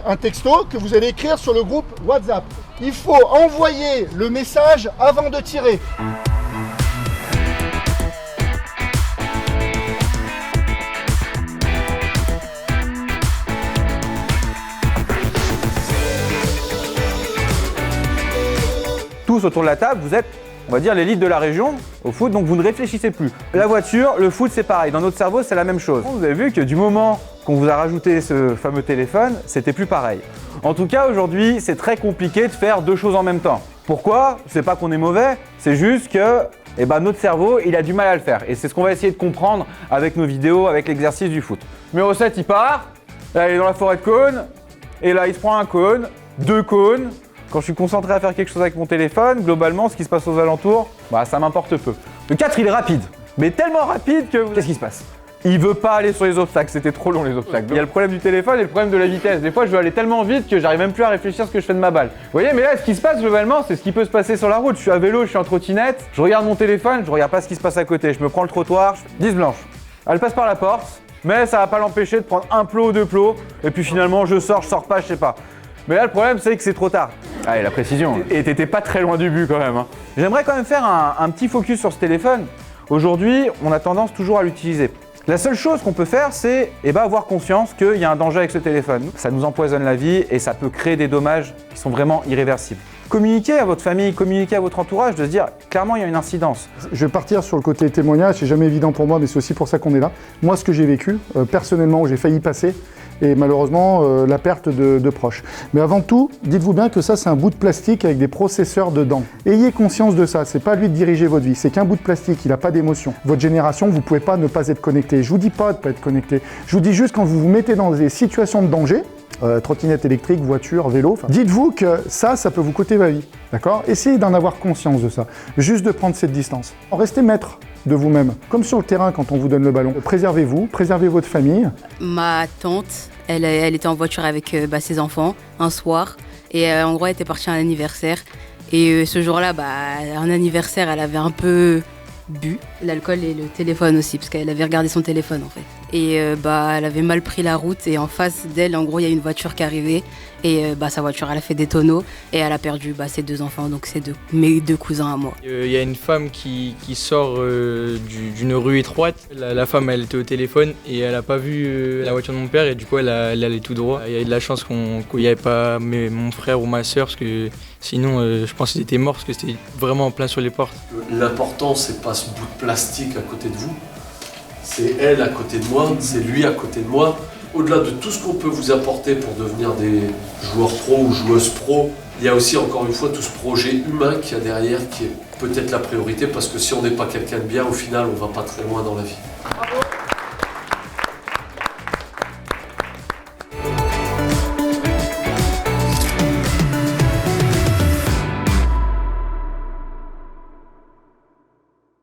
un texto que vous allez écrire sur le groupe WhatsApp. Il faut envoyer le message avant de tirer. Tous autour de la table, vous êtes, on va dire, l'élite de la région au foot, donc vous ne réfléchissez plus. La voiture, le foot, c'est pareil. Dans notre cerveau, c'est la même chose. Vous avez vu que du moment qu'on vous a rajouté ce fameux téléphone, c'était plus pareil. En tout cas, aujourd'hui, c'est très compliqué de faire deux choses en même temps. Pourquoi? C'est pas qu'on est mauvais, c'est juste que notre cerveau, il a du mal à le faire. Et c'est ce qu'on va essayer de comprendre avec nos vidéos, avec l'exercice du foot. Numéro 7, il part, là, il est dans la forêt de cônes, et là, il se prend un cône, deux cônes. Quand je suis concentré à faire quelque chose avec mon téléphone, globalement, ce qui se passe aux alentours, ça m'importe peu. Le 4, il est rapide, mais tellement rapide que... Qu'est-ce qui se passe? Il veut pas aller sur les obstacles, c'était trop long les obstacles. Il y a le problème du téléphone et le problème de la vitesse. Des fois, je veux aller tellement vite que j'arrive même plus à réfléchir à ce que je fais de ma balle. Vous voyez, mais là, ce qui se passe globalement, c'est ce qui peut se passer sur la route. Je suis à vélo, je suis en trottinette, je regarde mon téléphone, je regarde pas ce qui se passe à côté. Je me prends le trottoir, 10 blanches. Elle passe par la porte, mais ça va pas l'empêcher de prendre un plot ou deux plots. Et puis finalement, je sors pas, je sais pas. Mais là, le problème, c'est que c'est trop tard. Allez, la précision. Et t'étais pas très loin du but quand même. J'aimerais quand même faire un petit focus sur ce téléphone. Aujourd'hui, on a tendance toujours à l'utiliser. La seule chose qu'on peut faire, c'est avoir conscience qu'il y a un danger avec ce téléphone. Ça nous empoisonne la vie et ça peut créer des dommages qui sont vraiment irréversibles. Communiquez à votre famille, communiquez à votre entourage, de se dire clairement il y a une incidence. Je vais partir sur le côté témoignage, c'est jamais évident pour moi, mais c'est aussi pour ça qu'on est là. Moi, ce que j'ai vécu, personnellement, j'ai failli passer, et malheureusement, la perte de proches. Mais avant tout, dites-vous bien que ça, c'est un bout de plastique avec des processeurs dedans. Ayez conscience de ça, c'est pas lui de diriger votre vie, c'est qu'un bout de plastique, il n'a pas d'émotion. Votre génération, vous pouvez pas ne pas être connecté. Je vous dis pas de pas être connecté, je vous dis juste quand vous vous mettez dans des situations de danger, trottinette électrique, voiture, vélo. Dites-vous que ça peut vous coûter votre vie, d'accord? Essayez d'en avoir conscience de ça, juste de prendre cette distance. Restez maître de vous-même, comme sur le terrain quand on vous donne le ballon. Préservez-vous, préservez votre famille. Ma tante, elle était en voiture avec ses enfants un soir et en gros elle était partie à un anniversaire et ce jour-là, un anniversaire, elle avait un peu bu l'alcool et le téléphone aussi parce qu'elle avait regardé son téléphone en fait. Et elle avait mal pris la route et en face d'elle, en gros, il y a une voiture qui arrivait et sa voiture, elle a fait des tonneaux et elle a perdu ses deux enfants, donc c'est mes deux cousins à moi. Il y a une femme qui sort d'une rue étroite. La femme, elle était au téléphone et elle n'a pas vu la voiture de mon père et du coup, elle allait tout droit. Il y a eu de la chance qu'il n'y avait pas mon frère ou ma soeur parce que sinon, je pense qu'ils étaient morts parce que c'était vraiment en plein sur les portes. L'important, c'est pas ce bout de plastique à côté de vous. C'est elle à côté de moi, c'est lui à côté de moi. Au-delà de tout ce qu'on peut vous apporter pour devenir des joueurs pro ou joueuses pro, il y a aussi encore une fois tout ce projet humain qu'il y a derrière qui est peut-être la priorité parce que si on n'est pas quelqu'un de bien, au final, on ne va pas très loin dans la vie. Bravo.